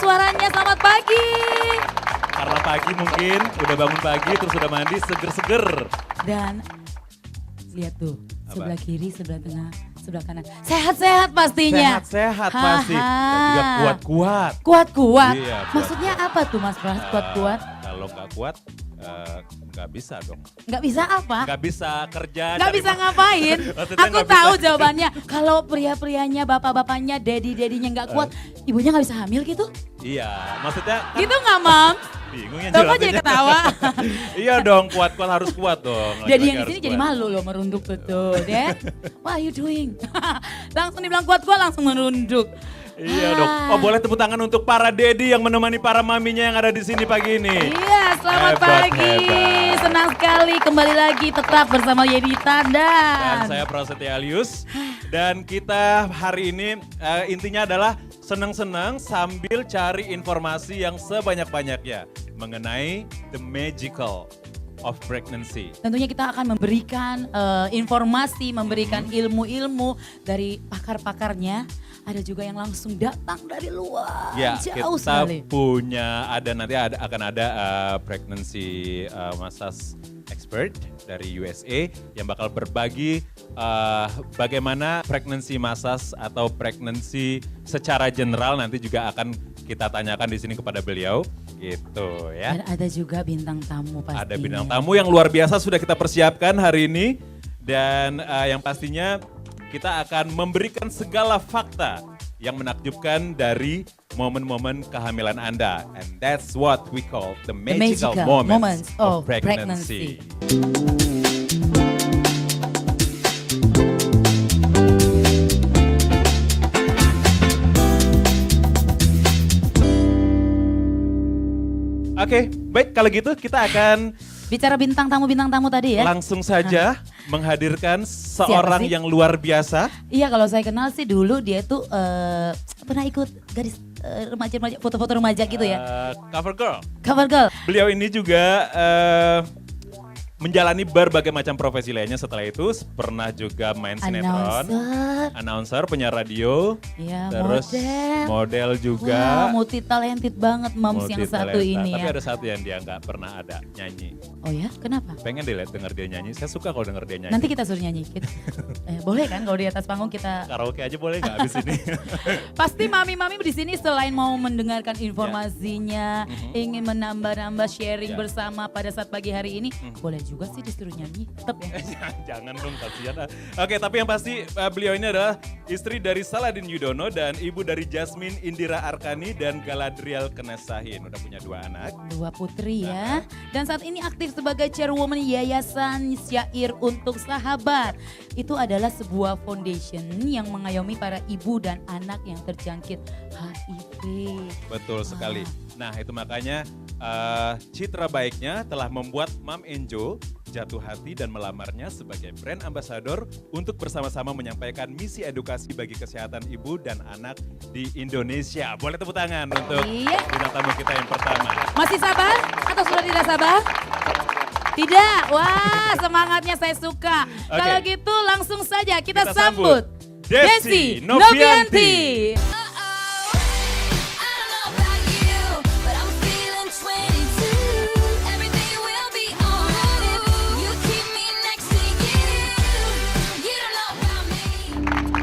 suaranya, selamat pagi. Karena pagi mungkin, udah bangun pagi terus udah mandi seger-seger. Dan lihat tuh, Apa? sebelah kiri, sebelah tengah, sebelah kanan. Sehat-sehat pastinya. Sehat-sehat pasti. Dan juga kuat-kuat. Kuat-kuat. Iya, Maksudnya apa tuh Mas Pras, kuat-kuat? Kalau nggak kuat, nggak bisa dong. Nggak bisa apa? Nggak bisa kerja. Nggak cari bisa makan. ngapain? Maksudnya Aku nggak tahu bisa. jawabannya. Kalau pria-prianya, bapak-bapaknya, daddy-dadinya nggak kuat, ibunya nggak bisa hamil gitu? Iya, maksudnya kan Gitu nggak, Mam? bingung ya Tuh kok jadi jelasinnya. ketawa? Iya dong, kuat-kuat harus kuat dong. Jadi Laki-laki yang di harus sini jadi kuat. malu loh merunduk tuh, Dad. What are you doing? Langsung dibilang kuat-kuat langsung merunduk. Iya dong. Oh boleh tepuk tangan untuk para daddy yang menemani para maminya yang ada di sini pagi ini. Iya, selamat Hebat, pagi. hebat. Senang sekali kembali lagi tetap bersama Yedi Dan Tandan. saya Prasetya Alius. Dan kita hari ini intinya adalah senang-senang sambil cari informasi yang sebanyak-banyaknya mengenai the magical of pregnancy. Tentunya kita akan memberikan informasi, memberikan ilmu-ilmu dari pakar-pakarnya. Ada juga yang langsung datang dari luar, Ya, jauh kita sekali. punya akan ada pregnancy massage expert dari USA yang bakal berbagi bagaimana pregnancy massage atau pregnancy secara general nanti juga akan kita tanyakan di sini kepada beliau, gitu ya. Dan ada juga bintang tamu pastinya. Ada bintang tamu yang luar biasa sudah kita persiapkan hari ini dan yang pastinya kita akan memberikan segala fakta yang menakjubkan dari momen-momen kehamilan Anda. And that's what we call the magical, moments of pregnancy. Oke, baik kalau gitu kita akan Bicara bintang tamu tadi ya. langsung saja menghadirkan seorang sih? yang luar biasa. Iya, kalau saya kenal sih dulu dia tuh pernah ikut gadis remaja-remaja, foto-foto remaja gitu ya. Cover girl. Cover girl. Beliau ini juga menjalani berbagai macam profesi lainnya setelah itu. Pernah juga main sinetron. Announcer, penyiar radio. Iya, Terus model Wah, juga. multi talented banget Moms yang satu multi-talenta. ini Tapi ya. ada satu yang dia nggak pernah ada, nyanyi. Oh ya, kenapa? Pengen deh lihat denger dia nyanyi. Saya suka kalau denger dia nyanyi. Nanti kita suruh nyanyi. Boleh kan kalau di atas panggung kita. Karaoke aja boleh nggak abis ini? Pasti mami-mami di sini selain mau mendengarkan informasinya, ingin menambah-nambah sharing Ya. bersama pada saat pagi hari ini, boleh juga sih disuruh nyanyi, tetap ya. Jangan dong, kasihan. Oke, tapi yang pasti beliau ini adalah istri dari Saladin Yudono dan ibu dari Jasmine Indira Arkani dan Galadriel Kenesahin. Udah punya 2 anak. 2 putri ya. Dan saat ini aktif sebagai chairwoman Yayasan Syair untuk Sahabat. Itu adalah sebuah foundation yang mengayomi para ibu dan anak yang terjangkit HIV. Betul sekali. Nah, itu makanya citra baiknya telah membuat Mam Enjo jatuh hati dan melamarnya sebagai brand ambassador untuk bersama-sama menyampaikan misi edukasi bagi kesehatan ibu dan anak di Indonesia. Boleh tepuk tangan untuk Iya. bintang tamu kita yang pertama. Masih sabar atau sudah tidak sabar? Tidak, wah semangatnya saya suka. Oke. Kalau gitu langsung saja kita, Kita sambut sambut Desi Novianti. Novianti.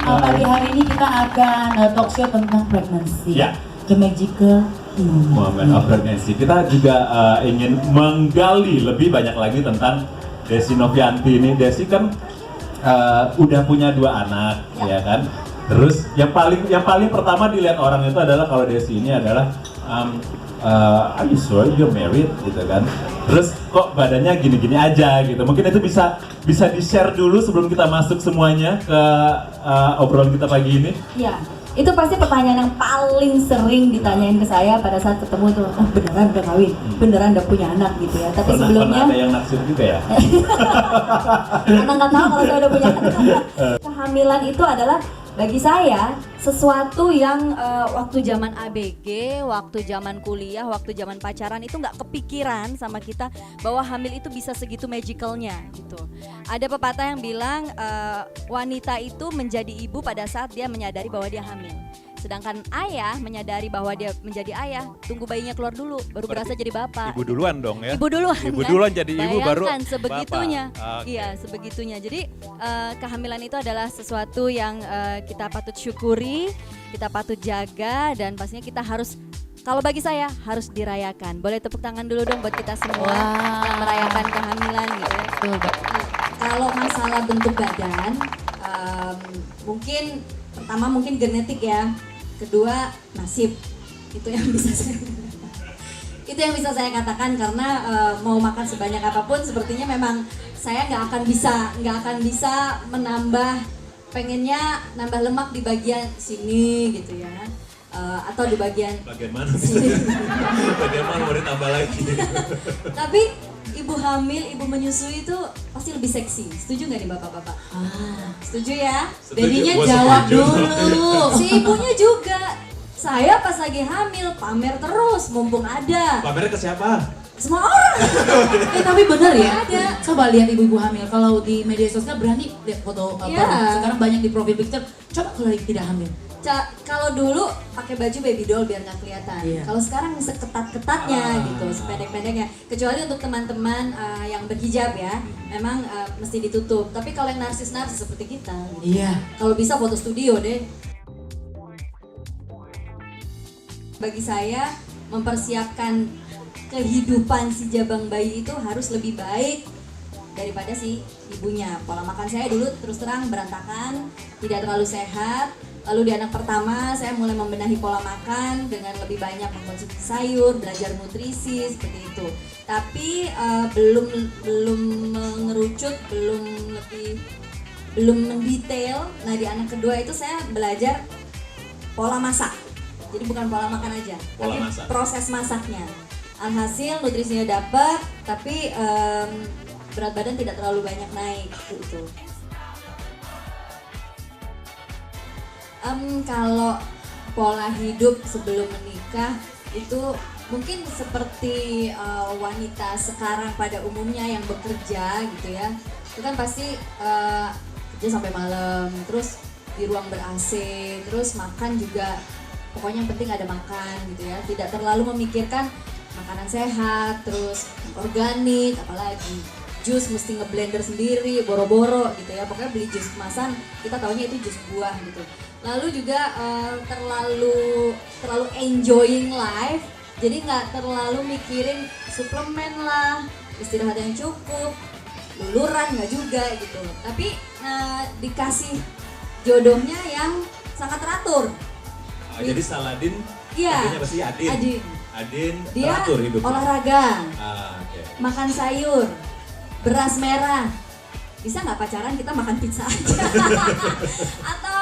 Pagi hari ini kita akan talk show tentang pregnancy. Ya. The magical Moment of pregnancy. Kita juga ingin menggali lebih banyak lagi tentang Desi Novianti ini. Desi kan udah punya 2 anak, ya kan. Terus yang paling pertama dilihat orang itu adalah kalau Desi ini adalah are you sure you're married gitu kan. Terus kok badannya gini-gini aja gitu. Mungkin itu bisa di-share dulu sebelum kita masuk semuanya ke obrolan kita pagi ini. Ya, itu pasti pertanyaan yang paling sering ditanyain ke saya pada saat ketemu tuh, beneran udah kawin, beneran udah punya anak gitu ya. Tapi Pernah sebelumnya, ada yang naksir juga ya? karena nggak tahu kalau saya udah punya anak. Kehamilan itu adalah bagi saya sesuatu yang waktu zaman ABG, waktu zaman kuliah, waktu zaman pacaran itu nggak kepikiran sama kita bahwa hamil itu bisa segitu magicalnya gitu. Ada pepatah yang bilang wanita itu menjadi ibu pada saat dia menyadari bahwa dia hamil. Sedangkan ayah menyadari bahwa dia menjadi ayah, tunggu bayinya keluar dulu, baru berasa jadi bapak. Ibu duluan dong ya. Ibu duluan Ibu kan? duluan jadi ibu baru Bayangkan sebegitunya. bapak. Oke. Iya, sebegitunya. Jadi kehamilan itu adalah sesuatu yang kita patut syukuri, kita patut jaga, dan pastinya kita harus, kalau bagi saya harus dirayakan. Boleh tepuk tangan dulu dong buat kita semua yang merayakan kehamilan gitu ya. Betul, Mbak. Kalau masalah bentuk badan, mungkin pertama mungkin genetik ya, kedua nasib. Itu yang bisa saya itu yang bisa saya katakan, karena mau makan sebanyak apapun sepertinya memang saya nggak akan bisa menambah, pengennya nambah lemak di bagian sini gitu ya, atau di bagian Mana sih? Bagian mana mau ditambah lagi? tapi ibu hamil, ibu menyusui itu pasti lebih seksi. Setuju nggak nih bapak-bapak? Setuju ya? Jadinya Gua jawab setuju. dulu. Si ibunya juga. Saya pas lagi hamil pamer terus, mumpung ada. Pamernya ke siapa? Semua orang. Tapi bener ya, Ada. coba lihat ibu-ibu hamil, kalau di media sosial berani lihat foto apa, Iya. sekarang banyak di profil picture, coba kalau lagi tidak hamil. Kalau dulu pakai baju baby doll biar nggak kelihatan. Iya. Kalau sekarang seketat-ketatnya gitu, sependek-pendeknya. Kecuali untuk teman-teman yang berhijab ya, memang mesti ditutup. Tapi kalau yang narsis-narsis seperti kita, Iya. kalau bisa foto studio deh. Bagi saya mempersiapkan kehidupan si jabang bayi itu harus lebih baik daripada si ibunya. Pola makan saya dulu terus terang berantakan, tidak terlalu sehat. Lalu di anak pertama saya mulai membenahi pola makan dengan lebih banyak mengkonsumsi sayur, belajar nutrisi seperti itu. Tapi belum mengerucut, belum mendetail. Nah di anak kedua itu saya belajar pola masak. Jadi bukan pola makan aja, Pola tapi masak. proses masaknya. Alhasil nutrisinya dapat, tapi berat badan tidak terlalu banyak naik gitu. Kalau pola hidup sebelum menikah itu mungkin seperti wanita sekarang pada umumnya yang bekerja gitu ya, itu kan pasti kerja sampai malam, terus di ruang ber-AC, terus makan juga, pokoknya yang penting ada makan gitu ya, tidak terlalu memikirkan makanan sehat, terus organik, apalagi jus mesti ngeblender sendiri, boro-boro gitu ya, pokoknya beli jus kemasan, kita taunya itu jus buah gitu. Lalu juga terlalu enjoying life, jadi nggak terlalu mikirin suplemen lah, istirahat yang cukup, luluran nggak juga gitu. Tapi dikasih jodohnya yang sangat teratur. Jadi Saladin, Iya. artinya apa sih? Adin. Adin. Adin Dia teratur hidupnya. olahraga, Oke. makan sayur, beras merah. Bisa nggak pacaran kita makan pizza aja? Atau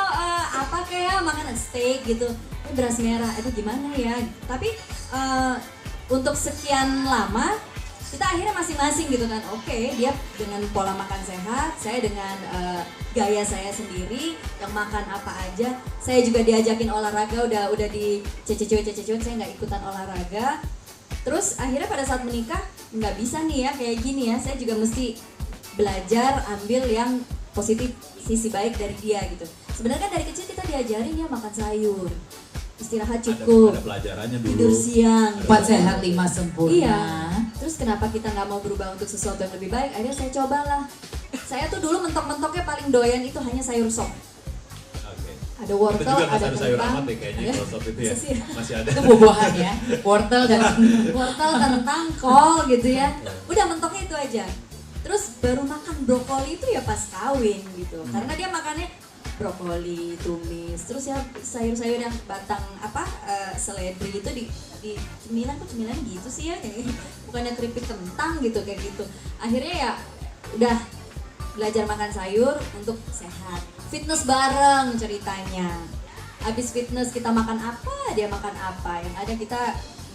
apa kayak makan steak gitu, ini beras merah, aduh gimana ya. Tapi untuk sekian lama kita akhirnya masing-masing gitu kan. Oke, dia dengan pola makan sehat, saya dengan gaya saya sendiri yang makan apa aja. Saya juga diajakin olahraga, udah di cecewet, saya nggak ikutan olahraga. Terus akhirnya pada saat menikah nggak bisa nih ya kayak gini ya, saya juga mesti belajar ambil yang positif, sisi baik dari dia gitu. Sebenarnya kan dari kecil kita diajarin ya makan sayur, istirahat cukup, Ada pelajarannya dulu. tidur siang. 4 sehat 5 sempurna. Iya. Terus kenapa kita nggak mau berubah untuk sesuatu yang lebih baik? Akhirnya saya cobalah. Saya tuh dulu mentok-mentoknya paling doyan itu hanya sayur sop. Oke. Ada wortel, Itu juga nggak ada sayur kentang. amat deh kayaknya kalau sop itu ya. Sisir. Masih ada. Itu buah-buahan ya, wortel dan Wortel, kentang, kol gitu ya. Udah mentoknya itu aja. Terus baru makan brokoli itu ya pas kawin gitu. Karena dia makannya brokoli, tumis, terus ya sayur-sayur yang batang seledri itu di cemilan, kok cemilan gitu sih ya, kayak bukannya keripik kentang gitu kayak gitu. Akhirnya ya udah belajar makan sayur untuk sehat. Fitness bareng ceritanya. Habis fitness kita makan apa, dia makan apa. Yang ada kita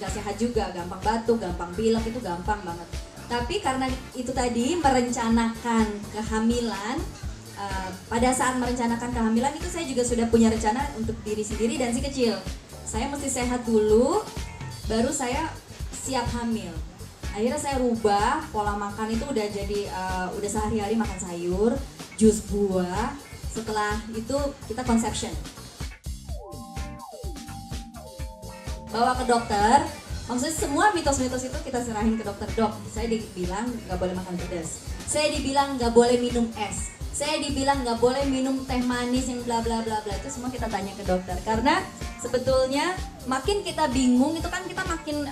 nggak sehat juga, gampang batuk, gampang pilek, itu gampang banget. Tapi karena itu tadi merencanakan kehamilan, pada saat merencanakan kehamilan itu saya juga sudah punya rencana untuk diri sendiri dan si kecil. Saya mesti sehat dulu, baru saya siap hamil. Akhirnya saya rubah pola makan itu udah jadi udah sehari-hari makan sayur, jus buah. Setelah itu kita conception. bawa ke dokter. Maksudnya semua mitos-mitos itu kita serahin ke dokter. Dok, saya dibilang nggak boleh makan pedas. Saya dibilang nggak boleh minum es. Saya dibilang nggak boleh minum teh manis yang bla bla bla bla. Itu semua kita tanya ke dokter. Karena sebetulnya makin kita bingung itu kan kita makin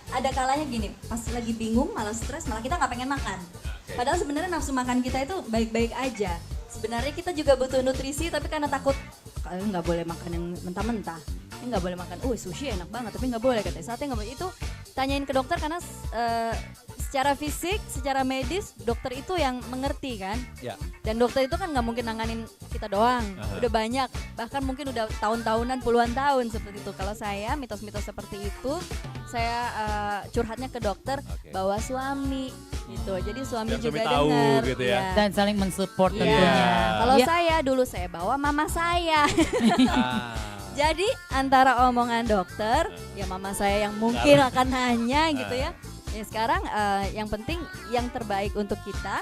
ada kalanya gini. Pas lagi bingung malah stres malah kita nggak pengen makan. Padahal sebenarnya nafsu makan kita itu baik-baik aja. Sebenarnya kita juga butuh nutrisi tapi karena takut kalian nggak boleh makan yang mentah-mentah. Ini nggak boleh makan, sushi enak banget tapi nggak boleh katanya. Sate nggak boleh. Itu tanyain ke dokter karena secara fisik, secara medis dokter itu yang mengerti kan. Ya. Dan dokter itu kan nggak mungkin nanganin kita doang. Udah banyak, bahkan mungkin udah tahun-tahunan, puluhan tahun seperti itu. Kalau saya mitos-mitos seperti itu, saya curhatnya ke dokter bawa suami gitu. Jadi suami Dan juga suami tahu dengar. gitu ya. Dan saling mensupport Iya. tentunya. Kalau Ya. saya dulu saya bawa mama saya. Ah. Jadi antara omongan dokter, ya mama saya yang mungkin akan nanya gitu ya. Ya sekarang yang penting yang terbaik untuk kita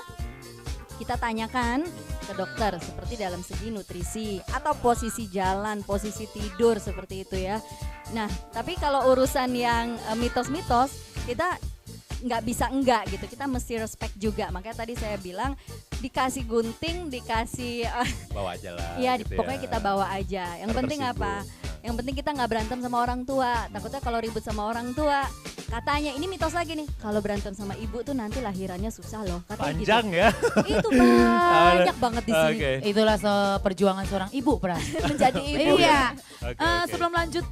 tanyakan ke dokter seperti dalam segi nutrisi atau posisi jalan, posisi tidur seperti itu ya. Nah tapi kalau urusan yang mitos-mitos kita nggak bisa enggak gitu, kita mesti respect juga. Makanya tadi saya bilang dikasih gunting, dikasih Bawa aja lah. ya gitu pokoknya kita bawa aja. Yang Biar penting tersinggung. apa? Yang penting kita nggak berantem sama orang tua. Takutnya kalau ribut sama orang tua, katanya ini mitos lagi nih. Kalau berantem sama ibu tuh nanti lahirannya susah loh. Katanya Panjang gitu. ya. Itu banyak banget di sini. Oke. Itulah perjuangan seorang ibu, Pras. Menjadi ibu. Iya. Oke, Sebelum lanjut,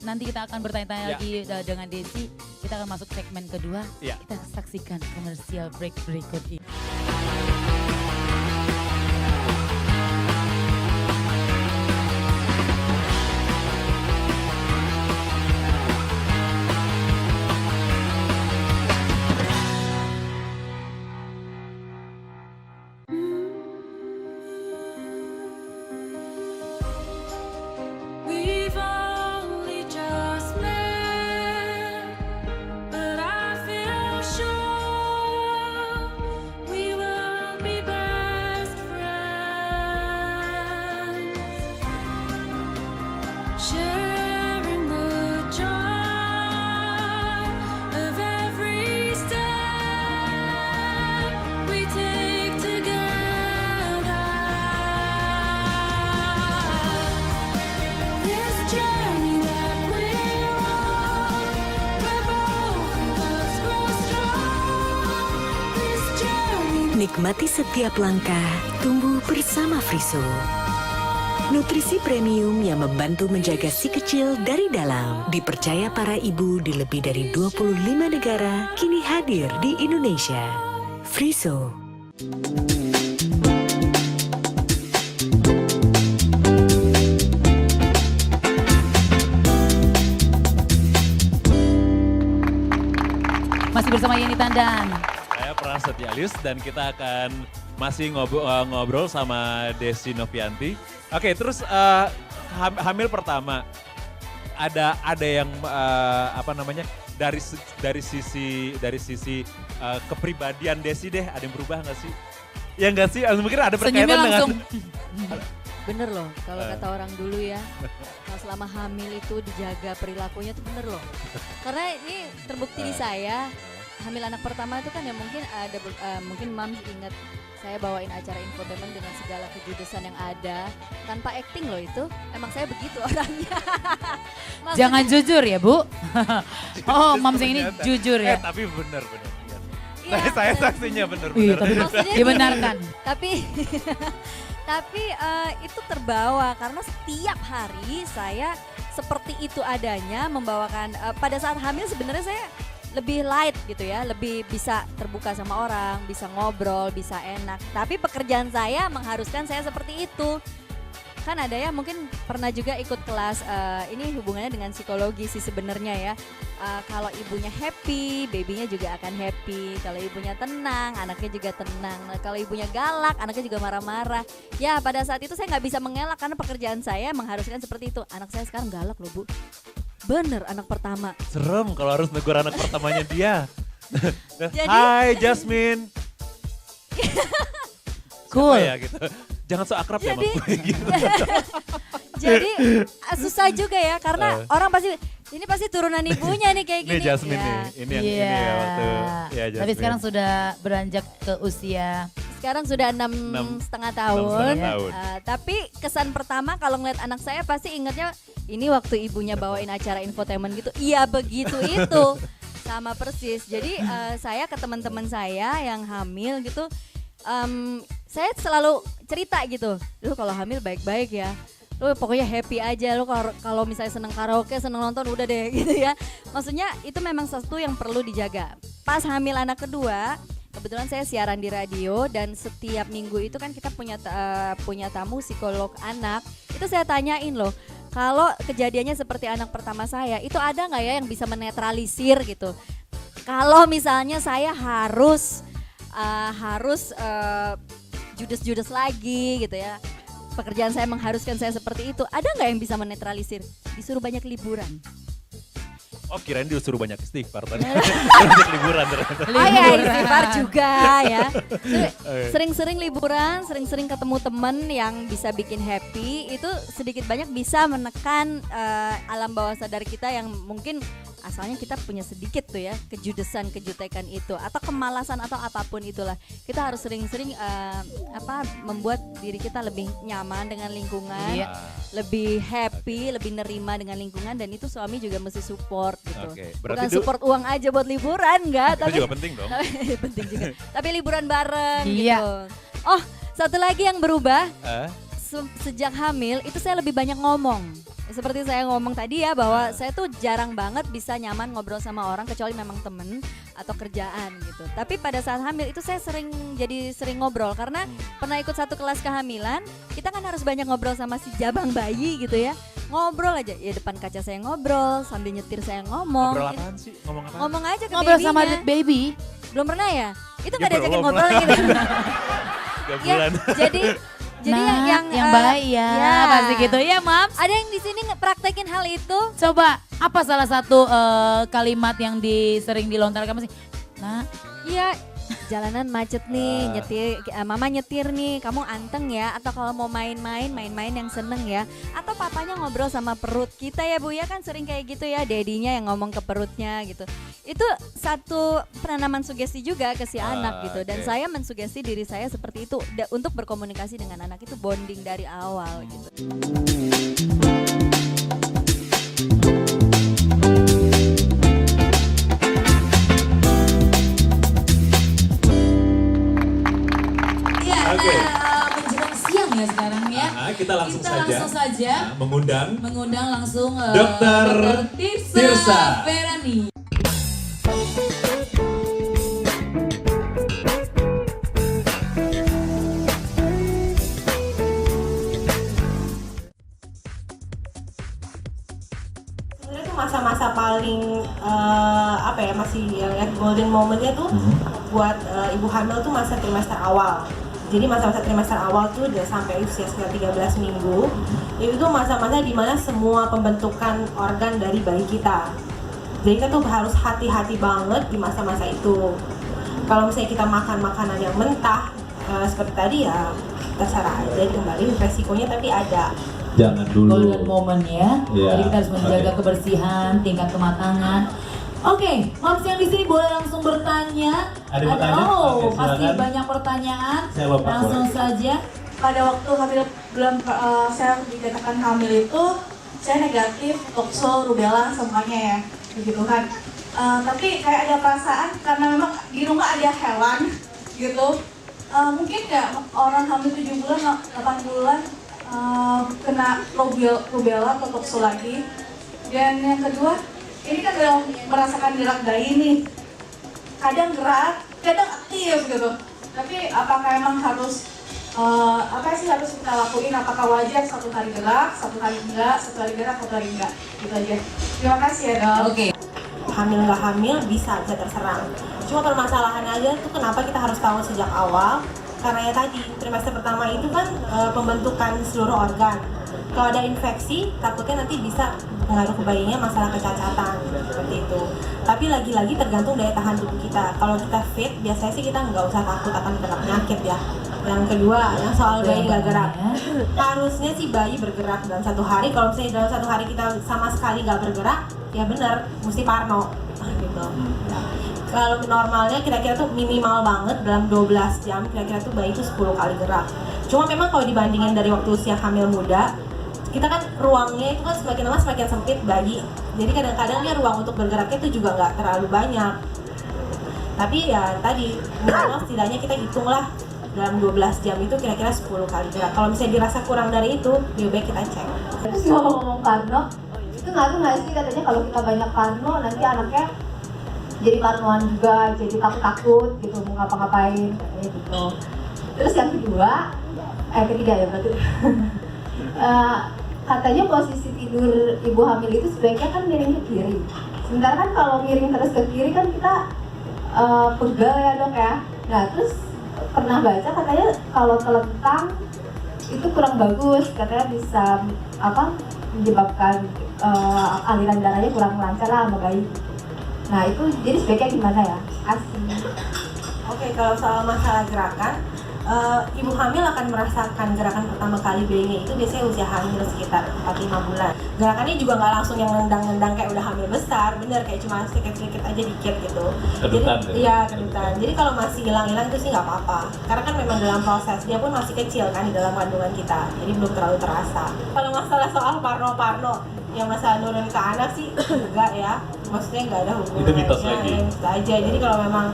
nanti kita akan bertanya-tanya Ya. lagi dengan Desi. Kita akan masuk segmen kedua. Ya. Kita saksikan komersial break berikut ini. We've only just met, but I feel sure we will be best friends, sharing the joy of every step we take together. This journey that we're on, where both of us grow strong. This journey. Nikmati setiap langkah, tumbuh bersama Friso. Nutrisi premium yang membantu menjaga si kecil dari dalam. Dipercaya para ibu di lebih dari 25 negara, kini hadir di Indonesia. Friso. Masih bersama Yeni Tandan. Saya Pras Setialius dan kita akan masih ngobrol sama Desi Novianti. Oke, terus hamil pertama ada yang apa namanya dari sisi kepribadian Desi deh, ada yang berubah nggak sih? Ya nggak sih? Mungkin ada Senyumnya berkaitan dengan langsung. Bener loh, kalau kata orang dulu ya, kalau selama hamil itu dijaga perilakunya tuh bener loh. Karena ini terbukti di saya, hamil anak pertama itu kan ya mungkin ada, mungkin Mams ingat saya bawain acara infotainment dengan segala kejudesan yang ada, tanpa acting loh itu, emang saya begitu orangnya. Maksudnya- Jangan jujur ya, Bu. Oh, Mams yang ini Ternyata. jujur ya. Tapi bener. Iya, Saya bener. saksinya Iya, bener-bener. tapi Maksudnya dibenarkan. tapi tapi itu terbawa karena setiap hari saya seperti itu adanya membawakan pada saat hamil sebenarnya saya lebih light gitu ya, lebih bisa terbuka sama orang, bisa ngobrol, bisa enak. Tapi pekerjaan saya mengharuskan saya seperti itu. Kan ada ya mungkin pernah juga ikut kelas, ini hubungannya dengan psikologi sih sebenarnya ya. Kalau ibunya happy, babynya juga akan happy. Kalau ibunya tenang, anaknya juga tenang. Nah, kalau ibunya galak, anaknya juga marah-marah. Ya pada saat itu saya nggak bisa mengelak karena pekerjaan saya mengharuskan seperti itu. Anak saya sekarang galak loh Bu. Bener anak pertama. Serem kalau harus negur anak pertamanya dia. Jadi- Hai Jasmine. Siapa Cool. ya gitu. Jangan so akrab ya Jadi- sama gue gitu. Jadi susah juga ya karena orang pasti ini pasti turunan ibunya nih kayak Ini gini. Jasmine Ya. nih, ini yang ini ya waktu. Ya, Tapi Jasmine. sekarang sudah beranjak ke usia Sekarang sudah 6,5 tahun. 6,5 tahun. Tapi kesan pertama kalau ngeliat anak saya pasti ingatnya ini waktu ibunya bawain acara infotainment gitu. Iya begitu itu. Sama persis. Jadi saya ke teman-teman saya yang hamil gitu, saya selalu cerita gitu. Lu kalau hamil baik-baik ya. Lu pokoknya happy aja. Lu kalau misalnya seneng karaoke, seneng nonton udah deh gitu ya. Maksudnya itu memang sesuatu yang perlu dijaga. Pas hamil anak kedua, kebetulan saya siaran di radio dan setiap minggu itu kan kita punya tamu psikolog anak. Itu saya tanyain loh, kalau kejadiannya seperti anak pertama saya, itu ada nggak ya yang bisa menetralisir gitu? Kalau misalnya saya harus judes-judes lagi gitu ya, pekerjaan saya mengharuskan saya seperti itu, ada nggak yang bisa menetralisir? Disuruh banyak liburan. Oh kirain disuruh banyak istighfar tadi. Banyak liburan ternyata. Oh ya istighfar juga ya. Sering-sering liburan, sering-sering ketemu temen yang bisa bikin happy, itu sedikit banyak bisa menekan alam bawah sadar kita yang mungkin asalnya kita punya sedikit tuh ya kejudesan, kejutekan itu atau kemalasan atau apapun itulah. Kita harus sering-sering membuat diri kita lebih nyaman dengan lingkungan, Iya. lebih happy, lebih nerima dengan lingkungan dan itu suami juga mesti support gitu. Oke, Bukan berarti support uang aja buat liburan enggak, itu tapi juga penting dong. penting juga. Tapi liburan bareng Iya. gitu. Oh, satu lagi yang berubah sejak hamil itu saya lebih banyak ngomong. Seperti saya ngomong tadi ya bahwa saya tuh jarang banget bisa nyaman ngobrol sama orang kecuali memang temen atau kerjaan gitu. Tapi pada saat hamil itu saya sering ngobrol karena pernah ikut satu kelas kehamilan, kita kan harus banyak ngobrol sama si jabang bayi gitu ya. Ngobrol aja, ya depan kaca saya ngobrol, sambil nyetir saya ngomong. Ngobrol apaan sih? Ngomong apaan? Ngomong aja ke ngobrol sama babynya. baby. Belum pernah ya? Itu Ya, gak diajakin belum ngobrol pernah. gitu. 3 Ya, bulan. jadi Nah, yang eh, baik ya, pasti gitu ya, Mams. Ada yang di sini ngepraktekin hal itu? Coba apa salah satu kalimat yang sering dilontarkan sih? Nah, Iya, jalanan macet nih, mama nyetir nih, kamu anteng ya, atau kalau mau main-main yang seneng ya, atau papanya ngobrol sama perut kita ya Bu ya, kan sering kayak gitu ya, dedinya yang ngomong ke perutnya gitu. Itu satu penanaman sugesti juga ke si anak gitu, dan oke. saya mensugesti diri saya seperti itu untuk berkomunikasi dengan anak itu bonding dari awal gitu. Oke. menjelang siang ya sekarang ya. Kita langsung Kita saja langsung saja mengundang langsung Dokter Tirsa Tirsa. Ferani. Sebenarnya tuh masa-masa paling masih yang golden momennya tuh buat ibu hamil tuh masa trimester awal. Jadi masa-masa trimester awal tuh udah sampai usia sekitar 13 minggu. Itu tuh masa-masa dimana semua pembentukan organ dari bayi kita. Jadi kita tuh harus hati-hati banget di masa-masa itu. Kalau misalnya kita makan makanan yang mentah seperti tadi ya terserah aja kembali resikonya, tapi ada. Jangan dulu. Golden moment ya. Iya, Jadi kita harus menjaga oke. kebersihan, tingkat kematangan. Oke, Moms yang di sini boleh langsung bertanya. Ada yang bertanya? Oh, Oke, pasti silakan. banyak pertanyaan. Saya lompat, Langsung boleh. saja. Pada waktu hamil saya dikatakan hamil itu saya negatif tokso, rubella semuanya ya, begitu kan. Tapi kayak ada perasaan karena memang di rumah ada hewan gitu. Mungkin nggak orang hamil 7 bulan, 8 bulan kena rubella atau tokso lagi. Dan yang kedua, ini kan dalam merasakan gerak bayi nih. Kadang gerak, kadang aktif gitu. Tapi apakah emang harus apa sih harus kita lakuin? Apakah wajar 1 hari gerak, 1 hari enggak, 1 hari gerak, 1 hari enggak? Gitu aja. Terima kasih ya dok. Oke. Hamil nggak hamil bisa terserang. Cuma permasalahannya aja tuh kenapa kita harus tahu sejak awal? Karena ya tadi trimester pertama itu kan pembentukan seluruh organ. Kalau ada infeksi, takutnya nanti bisa pengaruh ke bayinya masalah kecacatan seperti itu. Tapi lagi-lagi tergantung daya tahan tubuh kita. Kalau kita fit, biasanya sih kita nggak usah takut akan kena penyakit ya. Yang kedua, yang soal bayi nggak gerak. Ya. Harusnya sih bayi bergerak dalam 1 hari. Kalau misalnya dalam 1 hari kita sama sekali nggak bergerak, ya bener, mesti parno gitu. Kalau normalnya kira-kira tuh minimal banget dalam 12 jam, kira-kira tuh bayi itu 10 kali gerak. Cuma memang kalau dibandingin dari waktu usia hamil muda, kita kan ruangnya itu kan semakin lama semakin sempit bayi. Jadi kadang-kadang dia ruang untuk bergeraknya itu juga nggak terlalu banyak. Tapi ya tadi, minimal setidaknya kita hitunglah dalam 12 jam itu kira-kira 10 kali gerak. Kalau misalnya dirasa kurang dari itu, lebih baik kita cek. Terus ngomong parno, itu ngaruh nggak sih katanya kalau kita banyak parno nanti anaknya jadi parnoan juga, jadi takut-takut gitu mau ngapa-ngapain kayak gitu. Terus yang kedua, ketiga ya berarti. Katanya posisi tidur ibu hamil itu sebaiknya kan miring ke kiri. Sementara kan kalau miring terus ke kiri kan kita pegal ya dok ya. Nah terus pernah baca katanya kalau telentang itu kurang bagus, katanya bisa menyebabkan aliran darahnya kurang lancar lah sama bayi. Nah itu jadi sebaiknya gimana ya? Oke, kalau soal masalah gerakan, ibu hamil akan merasakan gerakan pertama kali bayinya itu biasanya usia hamil sekitar 4-5 bulan. Gerakannya juga nggak langsung yang nendang-nendang kayak udah hamil besar, bener kayak cuma sedikit-sedikit aja dikit gitu. Kedutan Jadi, ya? iya kedutan. Jadi kalau masih hilang-hilang itu sih nggak apa-apa, karena kan memang dalam proses dia pun masih kecil kan di dalam kandungan kita, jadi belum terlalu terasa. Kalau masalah soal parno-parno, yang masalah nurun ke anak sih enggak ya, maksudnya nggak ada hubungannya. Itu mitos lagi. Mitos aja. Jadi kalau memang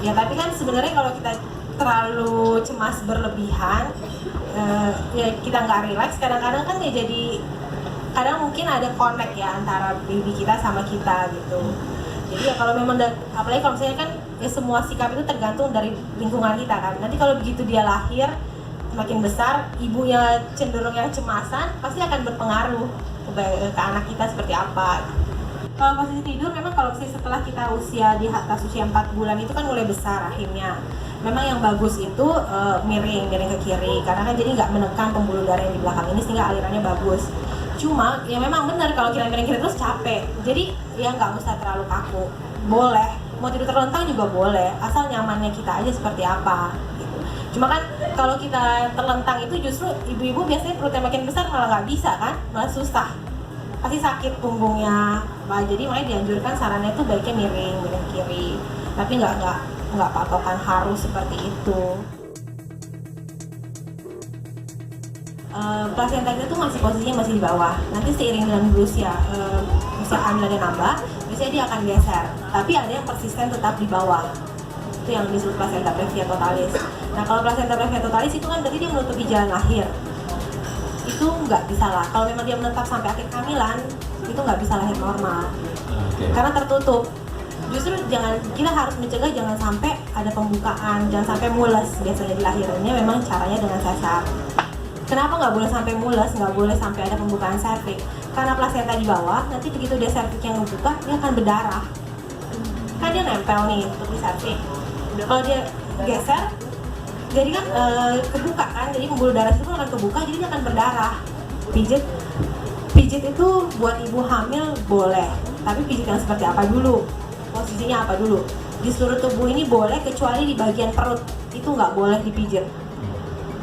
ya tapi kan sebenarnya kalau kita terlalu cemas berlebihan, ya kita nggak relax, kadang-kadang kan ya jadi kadang mungkin ada connect ya antara baby kita sama kita gitu. Jadi ya kalau memang apalagi kalau misalnya kan ya semua sikap itu tergantung dari lingkungan kita kan. Nanti kalau begitu dia lahir semakin besar, ibunya cenderung yang cemasan, pasti akan berpengaruh ke anak kita seperti apa. Kalau posisi tidur memang kalau misalnya setelah kita usia di atas usia 4 bulan itu kan mulai besar rahimnya. Memang yang bagus itu miring ke kiri, karena kan jadi nggak menekan pembuluh darah yang di belakang ini sehingga alirannya bagus. Cuma ya memang benar kalau kita miring kiri terus capek, jadi ya nggak usah terlalu kaku. Boleh, mau tidur terlentang juga boleh, asal nyamannya kita aja seperti apa. Gitu. Cuma kan kalau kita terlentang itu justru ibu-ibu biasanya perutnya makin besar malah nggak bisa kan, malah susah. Pasti sakit punggungnya. Nah, jadi makanya dianjurkan sarannya itu baiknya miring kiri, tapi nggak patokan harus seperti itu. Plasentanya tuh masih posisinya masih di bawah. Nanti seiring dengan usia kehamilannya nambah, biasanya dia akan geser. Tapi ada yang persisten tetap di bawah. Itu yang disebut placenta previa totalis. Nah kalau placenta previa totalis itu kan berarti dia menutupi jalan lahir. Itu nggak bisa lah. Kalau memang dia menetap sampai akhir kehamilan, itu nggak bisa lahir normal. Karena tertutup. Justru kita harus mencegah jangan sampai ada pembukaan, jangan sampai mules. Biasanya di lahirannya memang caranya dengan sesar. Kenapa nggak boleh sampai mules, nggak boleh sampai ada pembukaan serviks? Karena plasenta di bawah, nanti begitu dia serviks yang ngebuka, dia akan berdarah. Kan dia nempel nih untuk di serviks. Kalau dia geser, jadi kan kebuka kan, jadi pembuluh darah itu akan kebuka, jadi dia akan berdarah. Pijit itu buat ibu hamil boleh, tapi pijit yang seperti apa dulu? Posisinya apa dulu? Di seluruh tubuh ini boleh, kecuali di bagian perut itu nggak boleh dipijit.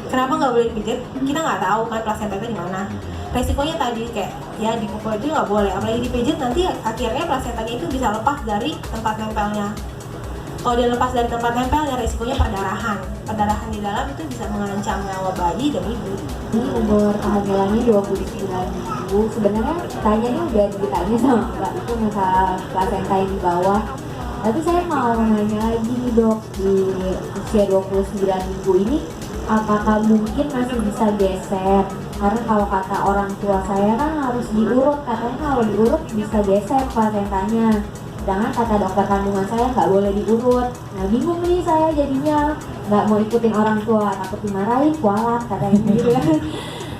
Kenapa nggak boleh dipijit? Kita nggak tahu kan plasenta itu di mana. Resikonya tadi kayak ya dipukul itu nggak boleh, apalagi dipijit nanti akhirnya plasentanya itu bisa lepas dari tempat nempelnya. Kalau dia lepas dari tempat nempelnya, resikonya perdarahan. Perdarahan di dalam itu bisa mengancam nyawa bayi dan ibu. Ini umur kehamilannya 29 minggu. Sebenarnya tanya ini udah ditanya sama Mbak itu masalah plasenta yang di bawah. Tapi saya mau nanya lagi nih dok, di usia 29 minggu ini apakah mungkin masih bisa geser? Karena kalau kata orang tua saya kan harus diurut, katanya kalau diurut bisa geser plasentanya. Sedangkan kata dokter kandungan saya nggak boleh diurut. Nah bingung nih saya jadinya, nggak mau ikutin orang tua, takut dimarahin, kualat katanya gitu ya.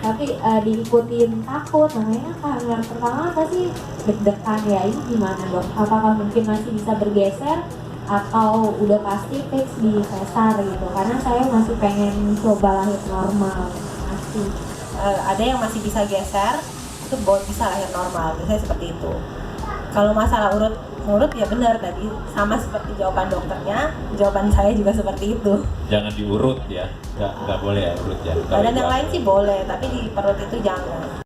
Tapi diikutin takut, namanya kehamilan pertama pasti deg-degan ya. Ini gimana dok? Apakah mungkin masih bisa bergeser atau udah pasti fix di sesar gitu? Karena saya masih pengen coba lahir normal. Masih. Ada yang masih bisa geser, itu bisa lahir normal, biasanya seperti itu. Kalau masalah urut ya benar tadi, sama seperti jawaban dokternya, jawaban saya juga seperti itu. Jangan diurut ya, nggak boleh ya urut ya. Badan yang lain sih boleh, tapi di perut itu jangan.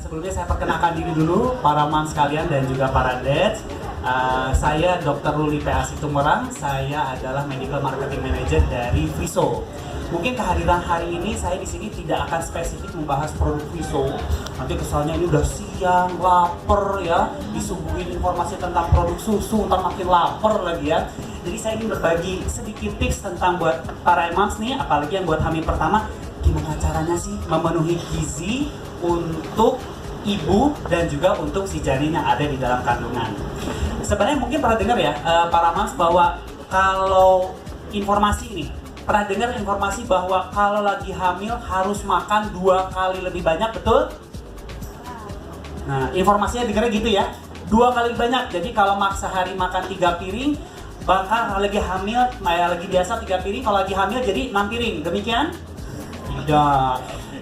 Sebelumnya saya perkenalkan diri dulu para moms sekalian dan juga para dads. Saya Dr. Ruli P.A. Situmorang, saya adalah Medical Marketing Manager dari Friso. Mungkin kehadiran hari ini saya di sini tidak akan spesifik membahas produk Friso. Nanti kesannya ini udah siang, lapar ya, disuguhin informasi tentang produk susu, ntar makin lapar lagi ya. Jadi saya ingin berbagi sedikit tips tentang buat para moms nih, apalagi yang buat hamil pertama, gimana caranya sih memenuhi gizi untuk ibu dan juga untuk si janin yang ada di dalam kandungan. Sebenarnya mungkin pernah dengar ya para moms bahwa kalau informasi ini, pernah dengar informasi bahwa kalau lagi hamil harus makan 2 kali lebih banyak, betul? Nah, informasinya dengarnya gitu ya, 2 kali lebih banyak. Jadi kalau sehari makan 3 piring, bahkan kalau lagi hamil, lagi biasa 3 piring, kalau lagi hamil jadi 6 piring, demikian?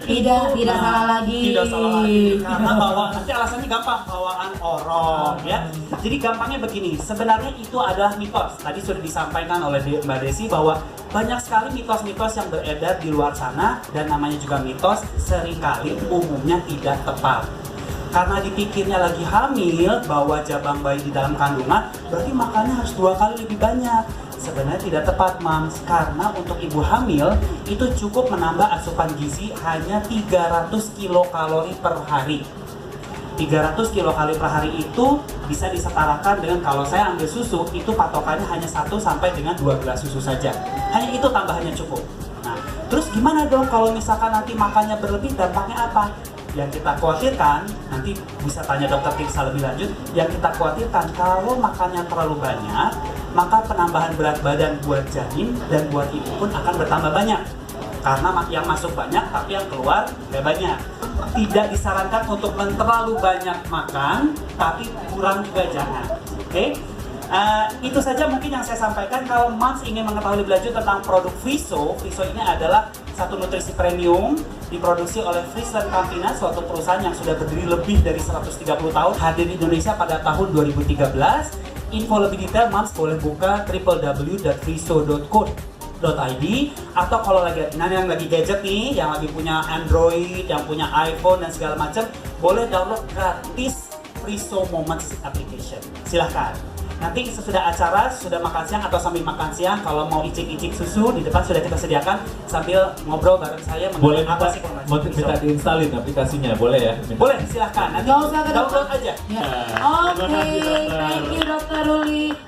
Tidak salah lagi. Tidak salah lagi. Karena nanti alasannya gampang, bawaan orang ya. Jadi gampangnya begini, sebenarnya itu adalah mitos. Tadi sudah disampaikan oleh Mbak Desi bahwa banyak sekali mitos-mitos yang beredar di luar sana, dan namanya juga mitos, seringkali umumnya tidak tepat. Karena dipikirnya lagi hamil, bawa jabang bayi di dalam kandungan, berarti makannya harus 2 kali lebih banyak. Sebenarnya tidak tepat, Mams, karena untuk ibu hamil itu cukup menambah asupan gizi hanya 300 kilokalori per hari. 300 kilokalori per hari itu bisa disetarakan dengan kalau saya ambil susu, itu patokannya hanya 1 sampai dengan 2 gelas susu saja. Hanya itu tambahannya cukup. Nah, terus gimana dong kalau misalkan nanti makannya berlebih, dampaknya apa? Yang kita khawatirkan, nanti bisa tanya dokter Tirsa lebih lanjut, yang kita khawatirkan kalau makannya terlalu banyak, maka penambahan berat badan buat janin dan buat ibu pun akan bertambah banyak. Karena yang masuk banyak, tapi yang keluar gak banyak. Tidak disarankan untuk terlalu banyak makan, tapi kurang juga jangan. Oke? Itu saja mungkin yang saya sampaikan. Kalau Moms ingin mengetahui lebih lanjut tentang produk Friso, Friso ini adalah satu nutrisi premium diproduksi oleh Friesland Campina, suatu perusahaan yang sudah berdiri lebih dari 130 tahun, hadir di Indonesia pada tahun 2013. Info lebih detail Moms boleh buka www.friso.co.id, atau kalau lagi yang lagi gadget nih, yang lagi punya Android, yang punya iPhone dan segala macam, boleh download gratis Friso Moments application. Silahkan. Nanti sesudah acara, sudah makan siang atau sambil makan siang, kalau mau icip-icip susu di depan sudah kita sediakan sambil ngobrol bareng saya. Boleh apa sih minta diinstalin aplikasinya, boleh ya? Boleh, silahkan. Nanti Nggak usah ke download dokter. aja. Ya. Terima Oke, kasih, dokter. thank you Dokter Ruli.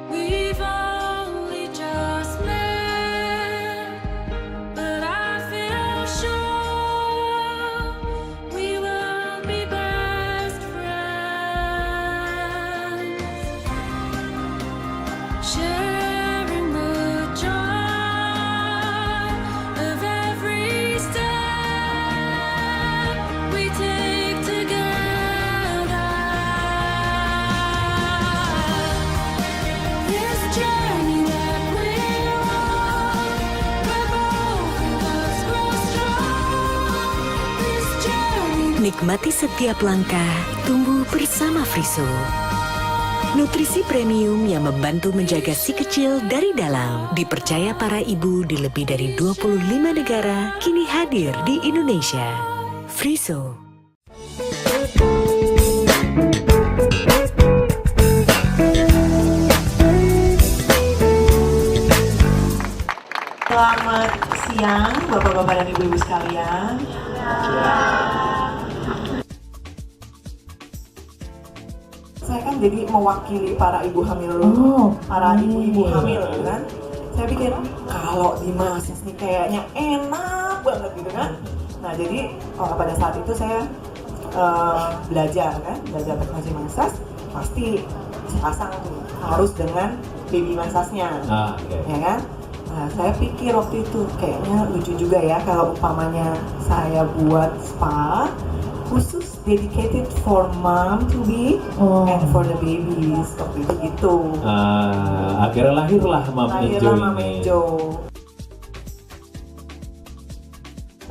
We've only just met, but I feel sure we will be best friends, sharing the joy of every step we take together. This journey that we're on, where both of us grow strong. This journey. Nikmati setiap langkah, tumbuh bersama Friso. Nutrisi premium yang membantu menjaga si kecil dari dalam. Dipercaya para ibu di lebih dari 25 negara, kini hadir di Indonesia. Friso. Selamat siang Bapak-bapak dan Ibu-ibu sekalian. Saya kan jadi mewakili para ibu hamil, para ibu-ibu hamil gitu kan. Saya pikir kalau di massage nih kayaknya enak banget gitu kan. Nah jadi pada saat itu saya belajar teknologi massage, pasti sepasang harus dengan baby massage-nya, ya kan. Nah, saya pikir waktu itu kayaknya lucu juga ya kalau umpamanya saya buat spa khusus dedicated for mom to be and for the babies seperti itu gitu. Akhirnya lahirlah Mam Enjo Lahirlah Mam ini. Enjo.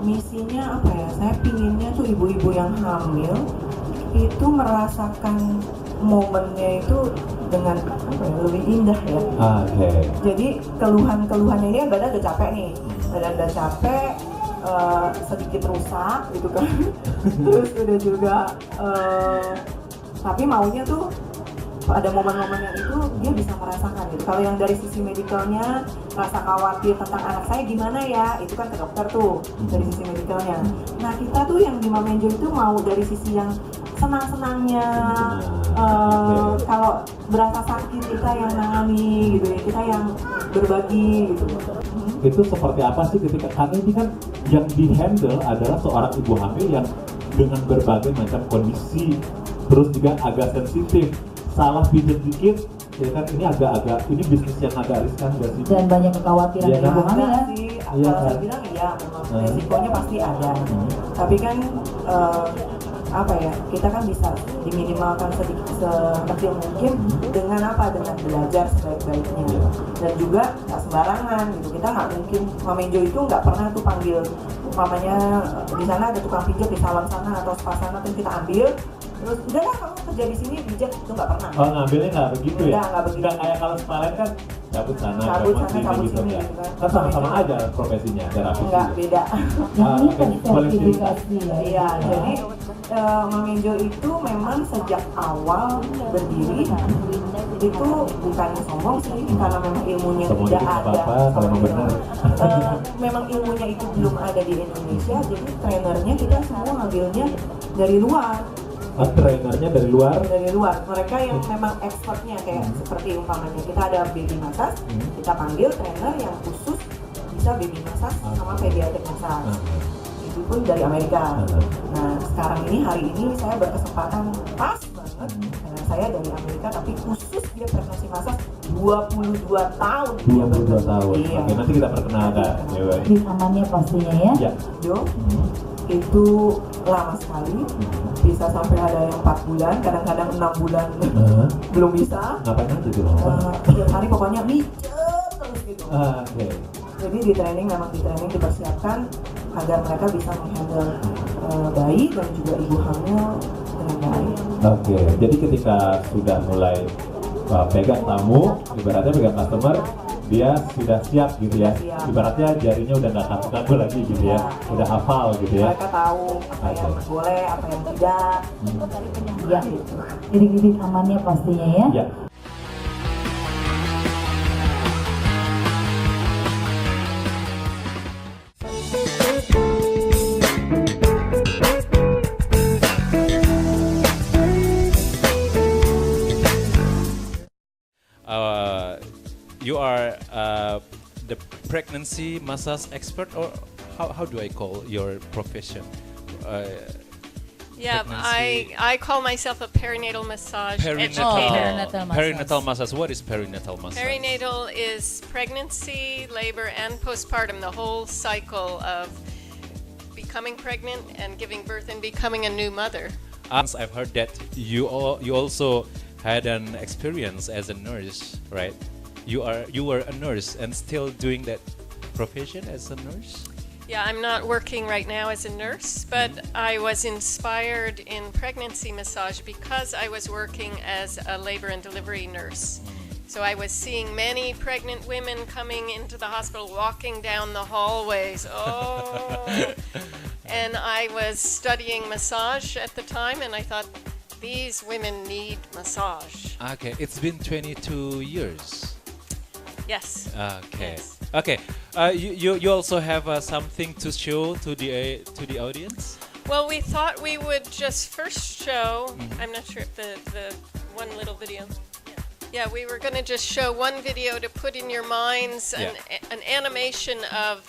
Misinya apa ya? Saya pinginnya tuh ibu-ibu yang hamil itu merasakan momennya itu dengan apa ya, lebih indah ya. Oke. Jadi keluhannya ini kan badan udah capek nih, badan udah capek, sedikit rusak gitu kan. Terus udah juga, tapi maunya tuh ada momen-momen yang itu dia bisa merasakan gitu. Kalau yang dari sisi medikalnya rasa khawatir tentang anak saya gimana ya, itu kan ke dokter tuh dari sisi medikalnya. Nah kita tuh yang di Mam Enjo itu mau dari sisi yang senang-senangnya, kalau berasa sakit kita yang nangani gitu ya, kita yang berbagi gitu. Itu seperti apa sih ketika, karena ini kan yang di-handle adalah seorang ibu hamil yang dengan berbagai macam kondisi, terus juga agak sensitif, salah pijat dikit, ya kan ini agak-agak, ini bisnis yang agak riskan gak sih? Dan banyak kekhawatiran Iya, dari ibu hamil ya. Sih, Iya, kalau saya kan? bilang iya memang resikonya pasti ada. Tapi kan apa ya, kita kan bisa diminimalkan sedikit sekecil mungkin dengan apa, dengan belajar sebaik-baiknya dan juga nggak sembarangan gitu. Kita nggak mungkin, Mam Enjo itu nggak pernah tuh panggil mamanya di sana ada tukang pijat di salon sana atau spa sana terus kita ambil terus udahlah kamu kerja di sini pijat, itu nggak pernah. Oh ngambilnya nggak begitu ya? Nggak begitu. Nggak kayak kalau sekalian kan cabut sana, Cabut sana, sini cabut gitu sini ya. gitu kan. Kan sama-sama aja profesinya, terapi. Nggak beda. Ini kan sertifikasi ya. Iya, jadi Mam Enjo itu memang sejak awal berdiri itu bukan sombong sih, karena memang ilmunya Sombong tidak dikit ada. apa-apa, kalau memang benar. Memang ilmunya itu belum ada di Indonesia, jadi trainernya kita semua ngambilnya dari luar. Trainernya dari luar. Dari luar, mereka yang memang expertnya kayak seperti umpamanya kita ada baby massage, kita panggil trainer yang khusus bisa baby massage sama pediatric massage. Itu pun dari Amerika. Nah sekarang ini, hari ini saya berkesempatan pas banget karena saya dari Amerika tapi khusus dia prestasi massage 22 tahun. 22 tahun. Iya. Oke, nanti kita perkenalkan. Ya, Mbak. Di amannya pastinya ya. Ya. Jo, itu lama sekali, bisa sampai ada yang 4 bulan, kadang-kadang 6 bulan belum bisa. Ngapain aja tuh? Tiap hari pokoknya mijet terus gitu. Oke. Jadi di training, memang di training dipersiapkan agar mereka bisa menghandle bayi dan juga ibu hamil dengan baik. Oke, jadi ketika sudah mulai pegang tamu, ibaratnya pegang customer, dia sudah siap gitu ya. Siap. Ibaratnya jarinya udah nggak kaku-kaku lagi gitu ya, udah hafal gitu ya. Mereka tahu apa yang boleh, apa yang tidak. Ya, titik-titik amannya pastinya ya. Ya. You are the pregnancy massage expert, or how do I call your profession? Yeah, Pregnancy. I call myself a perinatal massage Perinatal, educator. perinatal massage. What is perinatal massage? Perinatal is pregnancy, labor, and postpartum, the whole cycle of becoming pregnant and giving birth and becoming a new mother. I've heard that you also had an experience as a nurse, right? You were a nurse and still doing that profession as a nurse? Yeah, I'm not working right now as a nurse, but I was inspired in pregnancy massage because I was working as a labor and delivery nurse. So I was seeing many pregnant women coming into the hospital, walking down the hallways. Oh, and I was studying massage at the time, and I thought, these women need massage. Okay, it's been 22 years. Yes. Okay. Yes. Okay. You also have something to show to the audience? Well, we thought we would just first show, I'm not sure if the one little video. Yeah, we were going to just show one video to put in your minds an animation of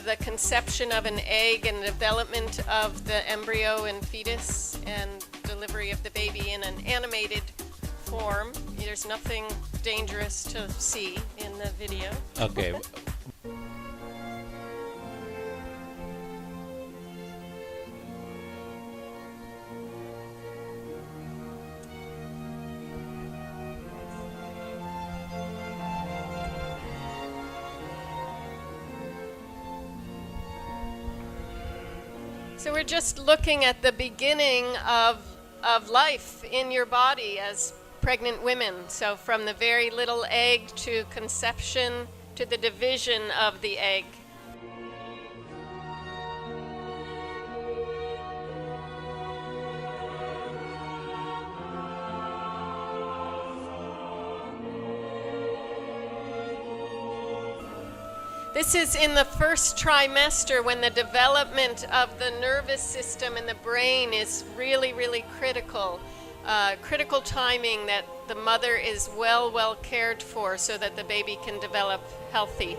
the conception of an egg and the development of the embryo and fetus and delivery of the baby in an animated form. There's nothing dangerous to see in the video. Okay. So we're just looking at the beginning of life in your body as pregnant women. So from the very little egg to conception to the division of the egg. This is in the first trimester when the development of the nervous system and the brain is really, really critical. Critical timing that the mother is well cared for so that the baby can develop healthy.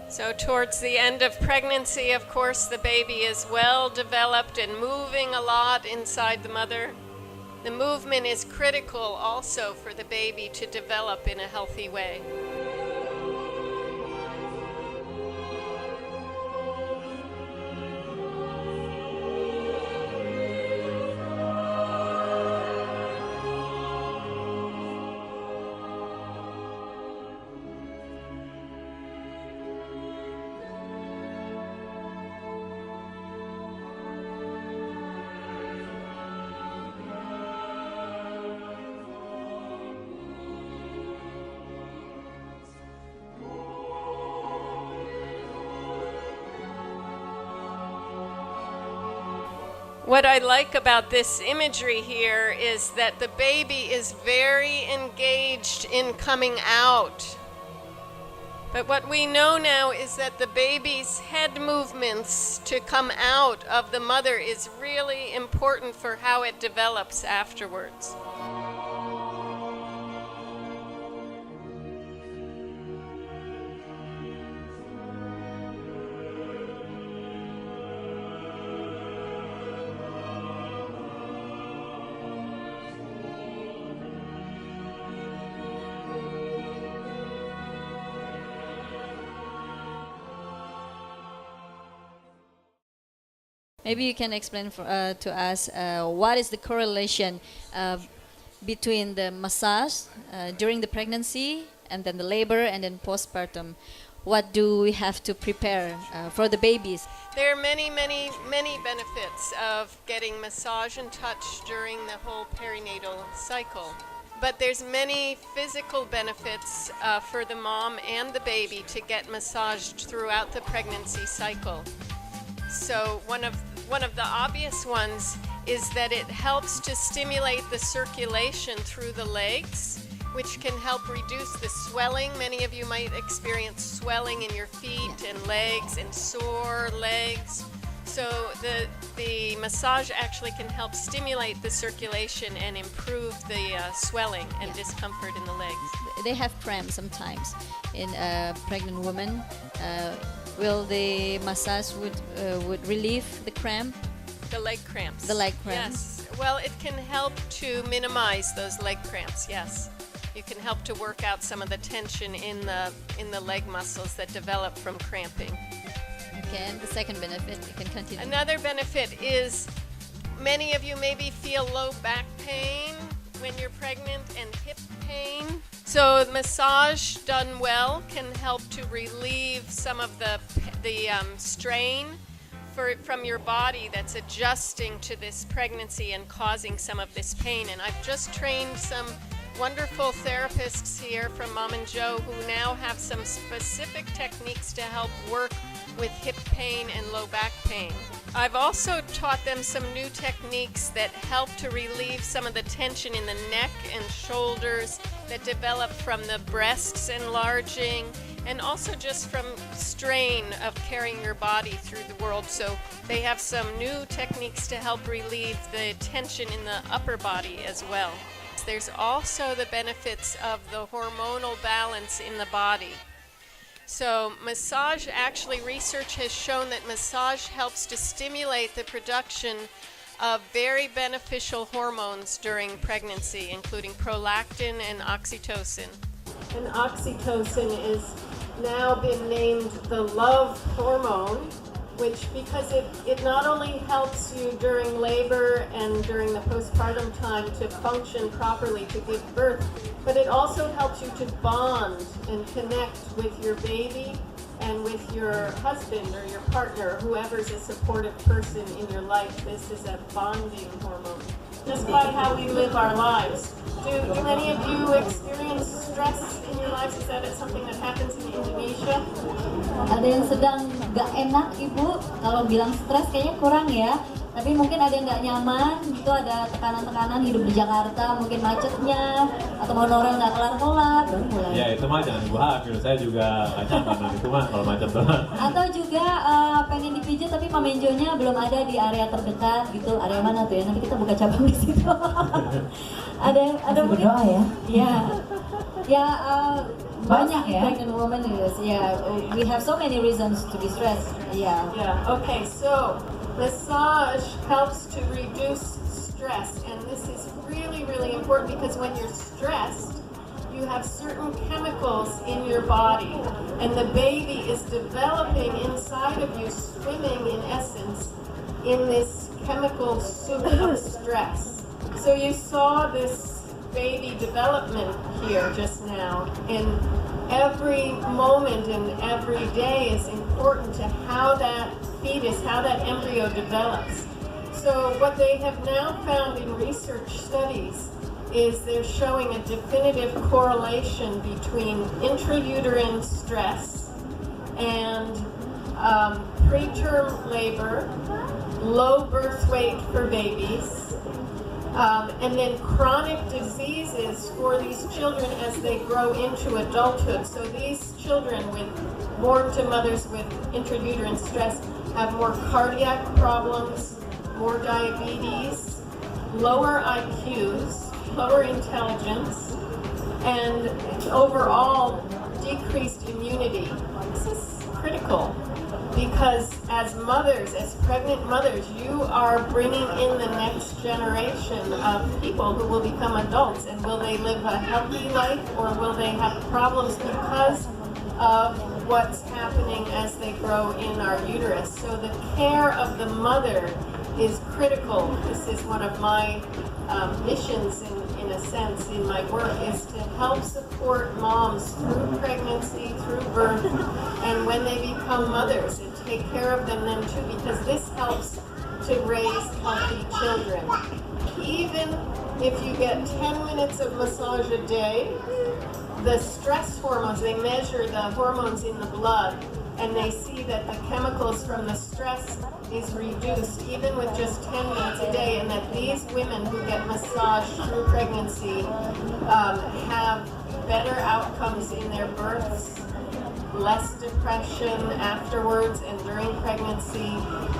So towards the end of pregnancy, of course, the baby is well developed and moving a lot inside the mother. The movement is critical also for the baby to develop in a healthy way. What I like about this imagery here is that the baby is very engaged in coming out. But what we know now is that the baby's head movements to come out of the mother is really important for how it develops afterwards. Maybe you can explain to us what is the correlation between the massage during the pregnancy and then the labor and then postpartum. What do we have to prepare for the babies? There are many benefits of getting massage and touch during the whole perinatal cycle. But there's many physical benefits for the mom and the baby to get massaged throughout the pregnancy cycle. So one of the obvious ones is that it helps to stimulate the circulation through the legs, which can help reduce the swelling. Many of you might experience swelling in your feet and legs and sore legs. So the massage actually can help stimulate the circulation and improve the swelling and discomfort in the legs. They have cramps sometimes in a pregnant woman. Will the massage would relieve the cramp? The leg cramps. The leg cramps. Yes. Well, it can help to minimize those leg cramps. Yes. You can help to work out some of the tension in the leg muscles that develop from cramping. Okay, and the second benefit, you can continue. Another benefit is many of you maybe feel low back pain when you're pregnant and hip pain. So massage done well can help to relieve some of the strain from your body that's adjusting to this pregnancy and causing some of this pain. And I've just trained some wonderful therapists here from Mom and Joe who now have some specific techniques to help work with hip pain and low back pain. I've also taught them some new techniques that help to relieve some of the tension in the neck and shoulders that develop from the breasts enlarging and also just from strain of carrying your body through the world. So they have some new techniques to help relieve the tension in the upper body as well. There's also the benefits of the hormonal balance in the body. So massage, actually research has shown that massage helps to stimulate the production of very beneficial hormones during pregnancy, including prolactin and oxytocin. And oxytocin is now been named the love hormone, which because it not only helps you during labor and during the postpartum time to function properly to give birth, but it also helps you to bond and connect with your baby and with your husband or your partner, whoever's a supportive person in your life. This is a bonding hormone. Just by how we live our lives. Do many of you experience stress in your lives? Is that something that happens in Indonesia? Ada yang sedang gak enak Ibu, kalau bilang stres kayaknya kurang ya. Tapi mungkin ada yang gak nyaman, itu ada tekanan-tekanan hidup di Jakarta, mungkin macetnya, atau honorer gak kelar-kelar, baru mulai. Ya itu mah jangan ibu hamil, saya juga gak nyaman itu mah kalau macet banget. Atau juga pengen dipijat tapi mamenjonya belum ada di area terdekat gitu, area mana tuh ya? Nanti kita buka cabang di situ. ada mungkin berdoa ya? Ya, banyak ya. Pregnant woman is, we have so many reasons to be stressed. Yeah. Okay, so massage helps to reduce stress, and this is really, really important because when you're stressed, you have certain chemicals in your body, and the baby is developing inside of you, swimming in essence, in this chemical soup of stress. So you saw this baby development here just now, and every moment and every day is important to how that fetus, how that embryo develops. So what they have now found in research studies is they're showing a definitive correlation between intrauterine stress and preterm labor, low birth weight for babies, and then chronic diseases for these children as they grow into adulthood. So these children born to mothers with intrauterine stress have more cardiac problems, more diabetes, lower IQs, lower intelligence, and overall decreased immunity. This is critical because as mothers, as pregnant mothers, you are bringing in the next generation of people who will become adults, and will they live a healthy life or will they have problems because of what's happening as they grow in our uterus. So the care of the mother is critical. This is one of my missions in a sense in my work, is to help support moms through pregnancy, through birth, and when they become mothers, and take care of them then too, because this helps to raise healthy children. Even if you get 10 minutes of massage a day, the stress hormones, they measure the hormones in the blood, and they see that the chemicals from the stress is reduced even with just 10 minutes a day, and that these women who get massaged through pregnancy have better outcomes in their births, less depression afterwards and during pregnancy,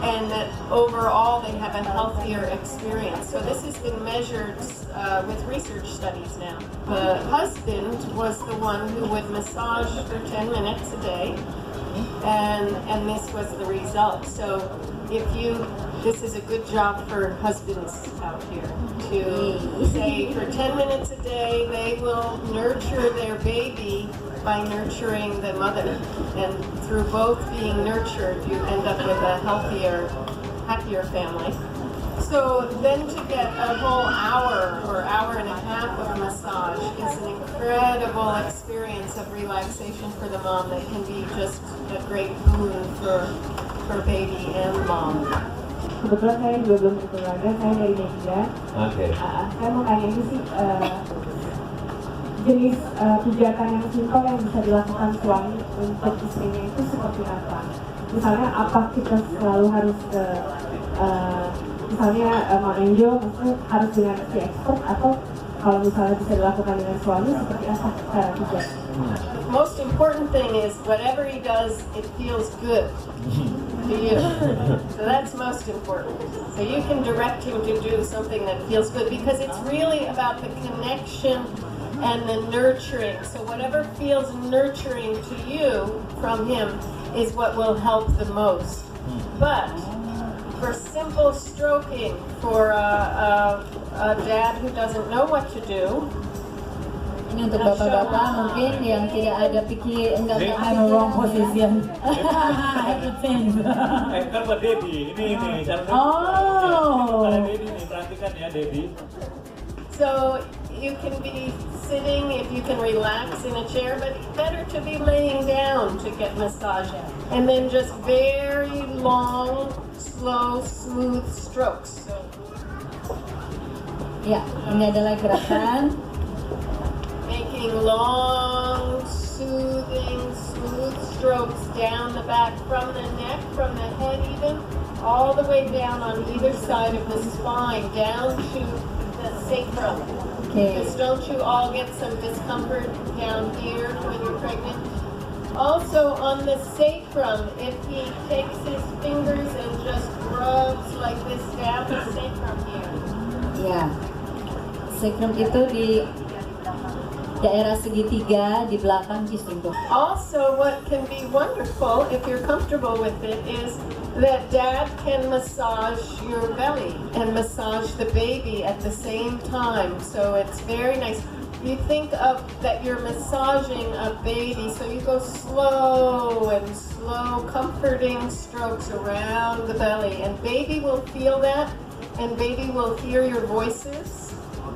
and that overall they have a healthier experience. So this has been measured with research studies now. The husband was the one who would massage for 10 minutes a day, and this was the result. So this is a good job for husbands out here to say for 10 minutes a day they will nurture their baby by nurturing the mother, and through both being nurtured you end up with a healthier, happier family. So then to get a whole hour or hour and a half of massage is an incredible experience of relaxation for the mom that can be just a great boon for for baby and mom. Kebetulan saya juga belum berkeluarga, saya dari media. Oke. Saya mau tanya ini sih jenis pijatan yang simpel yang bisa dilakukan suami untuk istrinya itu seperti apa? Misalnya apa kita selalu harus ke misalnya Mang Enjo maksudnya harus dengan si expert atau kalau misalnya bisa dilakukan dengan suami seperti apa cara pijat? Most important thing is whatever he does, it feels good to you. So that's most important. So you can direct him to do something that feels good because it's really about the connection and the nurturing. So whatever feels nurturing to you from him is what will help the most. But for simple stroking, for a dad who doesn't know what to do, Ini untuk bapak-bapak mungkin yang tidak ada pikir enggak Ini wrong position. kan buat Dedi, ini cara Oh. Dedi nih, perhatikan ya Dedi. so you can be sitting if you can relax in a chair, but better to be laying down to get massage. And then just very long, slow, smooth strokes. Ya, ini adalah gerakan Making long, soothing, smooth strokes down the back from the neck, from the head even, all the way down on either side of the spine, down to the sacrum. Okay. Because don't you all get some discomfort down here when you're pregnant? Also on the sacrum, if he takes his fingers and just rubs like this down the sacrum here. ya. Sacrum itu di daerah segitiga di belakang kisindung. Also, what can be wonderful, if you're comfortable with it, is that dad can massage your belly and massage the baby at the same time. So it's very nice. You think of that you're massaging a baby, so you go slow and slow, comforting strokes around the belly, and baby will feel that, and baby will hear your voices.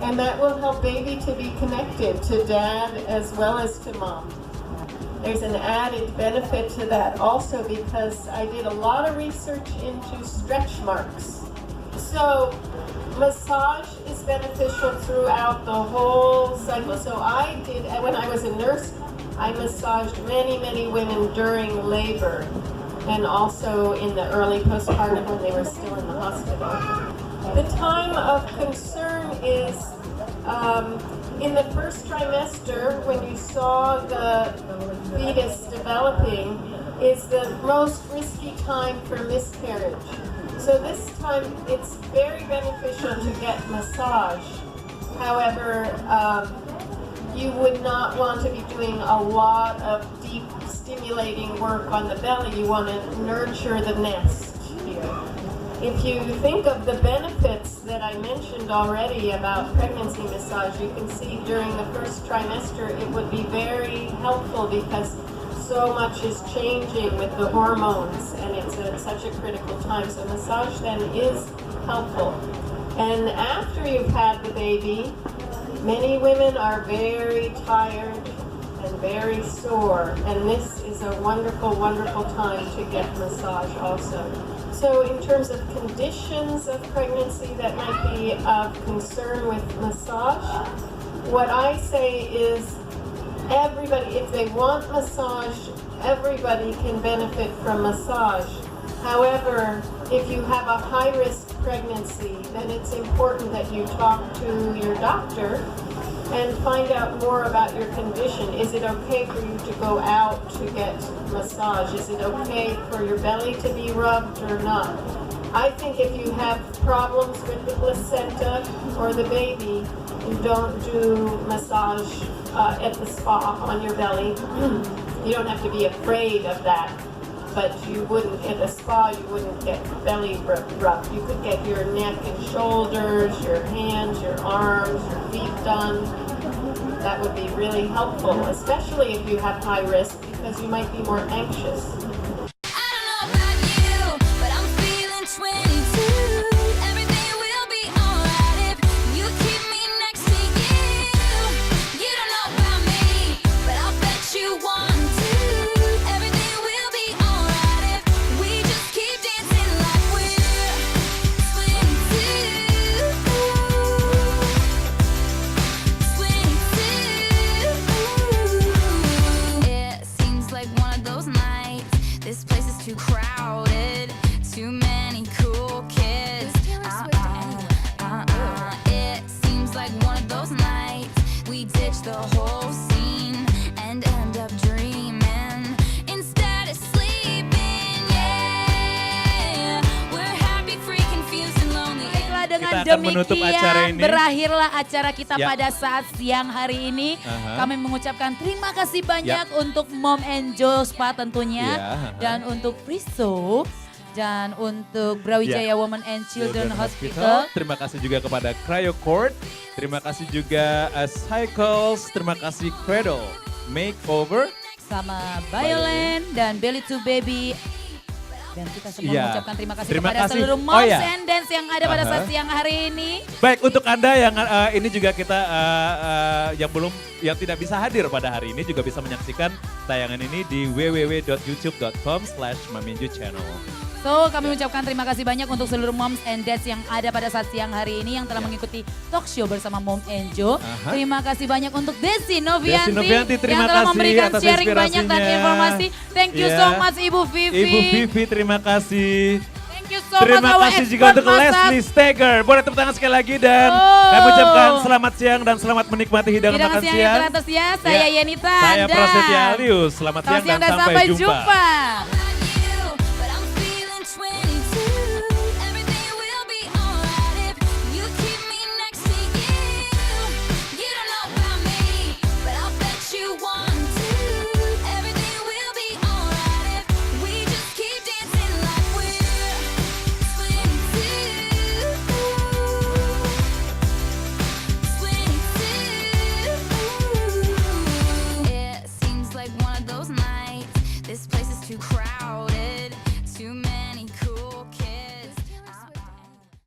And that will help baby to be connected to dad as well as to mom. There's an added benefit to that also because I did a lot of research into stretch marks. So massage is beneficial throughout the whole cycle. So I did, when I was a nurse, I massaged many, many women during labor and also in the early postpartum when they were still in the hospital. The time of concern is in the first trimester, when you saw the fetus developing, is the most risky time for miscarriage. So this time, it's very beneficial to get massage. However, you would not want to be doing a lot of deep stimulating work on the belly. You want to nurture the nest here. If you think of the benefits that I mentioned already about pregnancy massage, you can see during the first trimester it would be very helpful because so much is changing with the hormones and it's such a critical time. So massage then is helpful. And after you've had the baby, many women are very tired and very sore, and this is a wonderful, wonderful time to get massage also. So in terms of conditions of pregnancy that might be of concern with massage, what I say is everybody, if they want massage, everybody can benefit from massage. However, if you have a high-risk pregnancy, then it's important that you talk to your doctor and find out more about your condition. Is it okay for you to go out to get massage? Is it okay for your belly to be rubbed or not? I think if you have problems with the placenta or the baby, you don't do massage at the spa on your belly. You don't have to be afraid of that. But you wouldn't, at a spa, you wouldn't get belly rubbed. You could get your neck and shoulders, your hands, your arms, your feet done. That would be really helpful, especially if you have high risk, because you might be more anxious. You want to, everything will be alright if we just keep switch the whole scene and end up dreaming instead of sleeping. Yeah, we're happy, free, confused, and lonely. Baiklah, dengan Kita akan menutup acara demikian ini. berakhirlah acara kita Ya. pada saat siang hari ini. Aha. Kami mengucapkan terima kasih banyak untuk Mom and Joe Spa tentunya. Ya, aha. Dan untuk Friso. Dan untuk Brawijaya Ya. Women and Children Hospital. Terima kasih juga kepada CryoCord. Terima kasih juga Cycles. Terima kasih Cradle Makeover. Sama Violin dan Belly to Baby. Dan kita semua Ya. mengucapkan terima kasih Terima kepada kasih. seluruh Oh, moms ya. and dance yang ada pada saat siang hari ini. Baik, untuk Anda yang ini juga kita yang tidak bisa hadir pada hari ini juga bisa menyaksikan tayangan ini di www.youtube.com/Maminju channel. So, kami mengucapkan terima kasih banyak untuk seluruh moms and dads yang ada pada saat siang hari ini yang telah mengikuti talk show bersama Mom and Joe. Aha. Terima kasih banyak untuk Desi Novianti, Desi Novianti, terima yang telah kasih memberikan atas sharing banyak dan inspirasinya. informasi. Thank you Ya. so much Ibu Vivi. Ibu Vivi, terima kasih. Thank you so Terima much our kasih juga expert untuk masak. Leslie Steger. Boleh tepuk tangan sekali lagi dan Oh. kami ucapkan selamat siang dan selamat menikmati hidangan Hidangan makan siang siang. yang teratas ya, saya Ya. Yenita Saya dan Prasetya Alius. Selamat siang Selamat siang dan dan sampai jumpa. jumpa.